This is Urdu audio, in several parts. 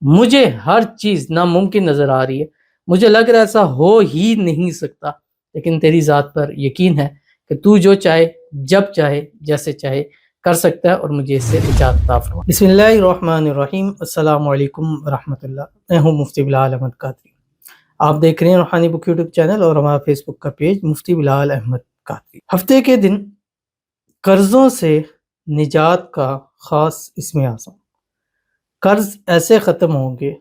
مجھے ہر چیز ناممکن نظر آ رہی ہے، مجھے لگ رہا ہے ایسا ہو ہی نہیں سکتا، لیکن تیری ذات پر یقین ہے کہ تو جو چاہے جب چاہے جیسے چاہے کر سکتا ہے، اور مجھے اس سے نجات عطا فرما۔ بسم اللہ الرحمن الرحیم۔ السلام علیکم ورحمۃ اللہ۔ میں ہوں مفتی بلال احمد قادری۔ آپ دیکھ رہے ہیں روحانی بک یوٹیوب چینل اور ہمارا فیس بک کا پیج مفتی بلال احمد قادری۔ ہفتے کے دن قرضوں سے نجات کا خاص اسم اعظم۔ قرض ایسے ختم ہوں گے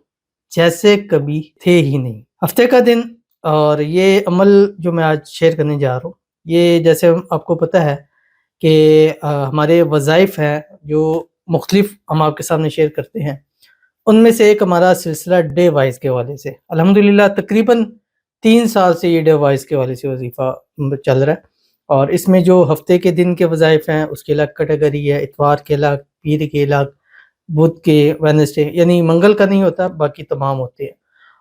جیسے کبھی تھے ہی نہیں۔ ہفتے کا دن اور یہ عمل جو میں آج شیئر کرنے جا رہا ہوں، یہ جیسے آپ کو پتہ ہے کہ ہمارے وظائف ہیں جو مختلف ہم آپ کے سامنے شیئر کرتے ہیں، ان میں سے ایک ہمارا سلسلہ ڈے وائز کے حوالے سے الحمدللہ تقریباً 3 سال سے یہ ڈے وائز کے حوالے سے وظیفہ چل رہا ہے، اور اس میں جو ہفتے کے دن کے وظائف ہیں اس کی الگ کیٹیگری ہے، اتوار کے الگ، پیر کے الگ، بدھ کے، ویڈنسڈے یعنی منگل کا نہیں ہوتا، باقی تمام ہوتے ہیں،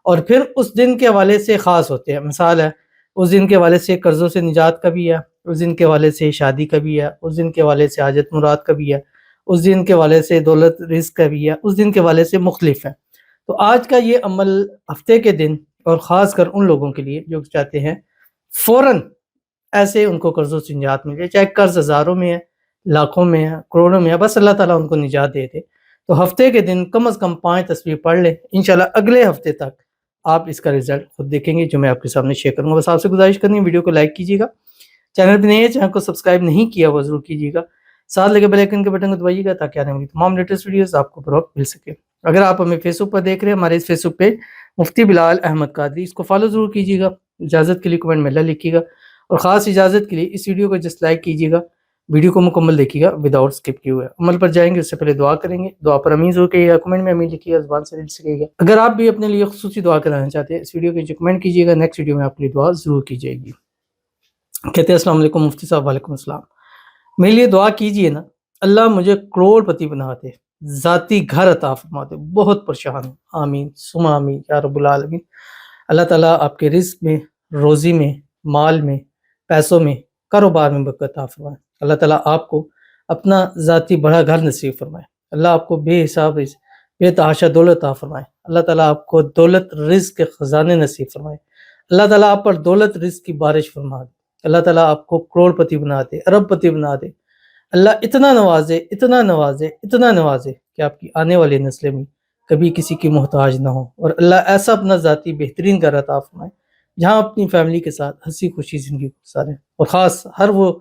اور پھر اس دن کے حوالے سے خاص ہوتے ہیں۔ مثال ہے اس دن کے حوالے سے قرضوں سے نجات کا بھی ہے، اس دن کے حوالے سے شادی کا بھی ہے، اس دن کے حوالے سے حاجت مراد کا بھی ہے، اس دن کے حوالے سے دولت رزق کا بھی ہے، اس دن کے حوالے سے مختلف ہیں۔ تو آج کا یہ عمل ہفتے کے دن اور خاص کر ان لوگوں کے لیے جو چاہتے ہیں فوراً ایسے ان کو قرضوں سے نجات مل جائے، چاہے قرض ہزاروں میں ہے، لاکھوں میں ہے، کروڑوں میں ہے، بس اللہ تعالیٰ ان کو نجات دے دے۔ تو ہفتے کے دن کم از کم 5 تصویر پڑھ لیں، انشاءاللہ اگلے ہفتے تک آپ اس کا رزلٹ خود دیکھیں گے جو میں آپ کے سامنے شیئر کروں گا۔ بس آپ سے گزارش کرنی ہے ویڈیو کو لائک کیجیے گا، چینل پہ نہیں ہے چینل کو سبسکرائب نہیں کیا وہ ضرور کیجیے گا، ساتھ لگے بیل آئیکن کے بٹن کو دبائیے گا تاکہ آنے والی تمام لیٹسٹ ویڈیوز آپ کو بروقت مل سکے۔ اگر آپ ہمیں فیس بک پر دیکھ رہے ہیں، ہمارے اس فیس بک پہ مفتی بلال احمد قادری، اس کو فالو ضرور کیجیے گا، اجازت کے لیے کمنٹ میں اللہ لکھیے گا، اور خاص اجازت کے لیے اس ویڈیو کو جسٹ لائک کیجیے گا، ویڈیو کو مکمل دیکھیے گا وداؤٹ اسکپ کیے ہوئے۔ عمل پر جائیں گے اس سے پہلے دعا کریں گے، دعا پر امین ضرور کہیے گا، کمنٹ میں امین لکھیے گا، زبان سے دل سے کہیے گا۔ اگر آپ بھی اپنے لیے خصوصی دعا کرانا چاہتے ہیں اس ویڈیو کے نیچے کمنٹ کیجیے گا، نیکسٹ ویڈیو میں آپ کے لیے دعا ضرور کی جائے گی۔ کہتے ہیں السلام علیکم مفتی صاحب۔ وعلیکم السلام۔ میرے لیے دعا کیجیے نا، اللہ مجھے کروڑ پتی بنا دے، ذاتی گھر عطا فرما دے، بہت پریشان ہوں، آمین ثم آمین یا رب العالمین۔ اللہ تعالیٰ آپ کے رزق میں، روزی میں، مال میں، پیسوں میں، کاروبار میں برکت عطا فرمائے۔ اللہ تعالیٰ آپ کو اپنا ذاتی بڑا گھر نصیب فرمائے۔ اللہ آپ کو بے حساب بے تحاشا دولت عطا فرمائے۔ اللہ تعالیٰ آپ کو دولت رزق کے خزانے نصیب فرمائے۔ اللہ تعالیٰ آپ پر دولت رزق کی بارش فرما دے۔ اللہ تعالیٰ آپ کو کروڑ پتی بنا دے، ارب پتی بنا دے۔ اللہ اتنا نوازے، اتنا نوازے، اتنا نوازے کہ آپ کی آنے والی نسلیں میں کبھی کسی کی محتاج نہ ہو، اور اللہ ایسا اپنا ذاتی بہترین گھر عطا فرمائے جہاں اپنی فیملی کے ساتھ ہنسی خوشی زندگی گزاریں۔ اور خاص ہر وہ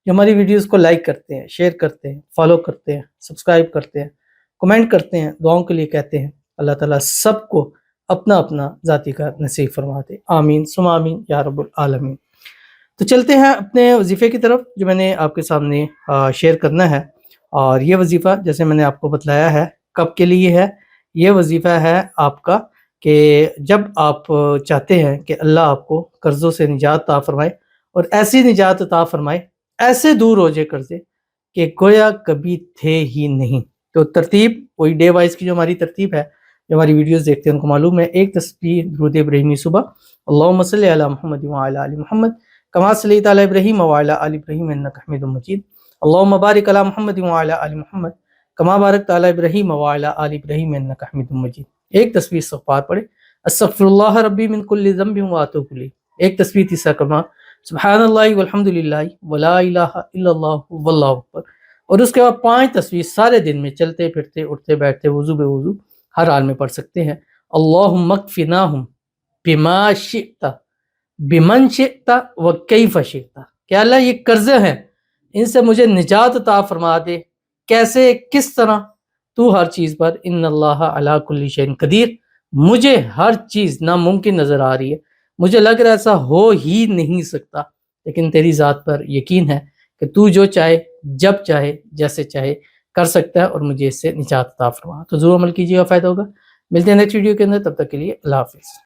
جو ہماری ویڈیوز کو لائک کرتے ہیں، شیئر کرتے ہیں، فالو کرتے ہیں، سبسکرائب کرتے ہیں، کمنٹ کرتے ہیں، دعاؤں کے لیے کہتے ہیں، اللہ تعالیٰ سب کو اپنا اپنا ذاتی گھر نصیب فرما دے، آمین ثم آمین یا رب العالمین۔ تو چلتے ہیں اپنے وظیفے کی طرف جو میں نے آپ کے سامنے شیئر کرنا ہے، اور یہ وظیفہ جیسے میں نے آپ کو بتلایا ہے کب کے لیے ہے۔ یہ وظیفہ ہے آپ کا کہ جب آپ چاہتے ہیں کہ اللہ آپ کو قرضوں سے نجات عطا فرمائے، اور ایسی نجات عطا فرمائے، ایسے دور ہو جائے قرضے کہ گویا کبھی تھے ہی نہیں۔ تو ترتیب وہی ڈے وائز کی جو ہماری ترتیب ہے، جو ہماری ویڈیوز دیکھتے ہیں ان کو معلوم ہے۔ ایک تسبیح درود ابراہیمی صبح، اللہم صلی علی محمد وعلی آل محمد کما صلیت علی ابراہیم وعلی آل ابراہیم انک حمید مجید، اللہم بارک علی محمد وعلی آل محمد کما بارکت علی ابراہیم وعلی آل ابراہیم انک حمید مجید۔ ایک تسبیح استغفار پڑھے، استغفر اللہ ربی من کل ذنب واتوب الیہ۔ ایک تسبیح تیسرا کلمہ سبحان اللہ والحمدللہ ولا الہ الا اللہ واللہ اکبر، اور اس کے بعد 5 تسبیح سارے دن میں چلتے پھرتے اٹھتے بیٹھتے وضو بے وضو ہر حال میں پڑھ سکتے ہیں۔ اللہم اکفناہم بما شئت بمن شئت وکیف شئت، کہ اللہ یہ قرضے ہیں ان سے مجھے نجات عطا فرما دے، کیسے، کس طرح، تو ہر چیز پر، ان اللہ علی کل شیء قدیر، مجھے ہر چیز ناممکن نظر آ رہی ہے، مجھے لگ رہا ہے ایسا ہو ہی نہیں سکتا، لیکن تیری ذات پر یقین ہے کہ تو جو چاہے جب چاہے جیسے چاہے کر سکتا ہے، اور مجھے اس سے نجات عطا فرما۔ تو ضرور عمل کیجیے گا، فائدہ ہوگا۔ ملتے ہیں نیکسٹ ویڈیو کے اندر، تب تک کے لیے اللہ حافظ۔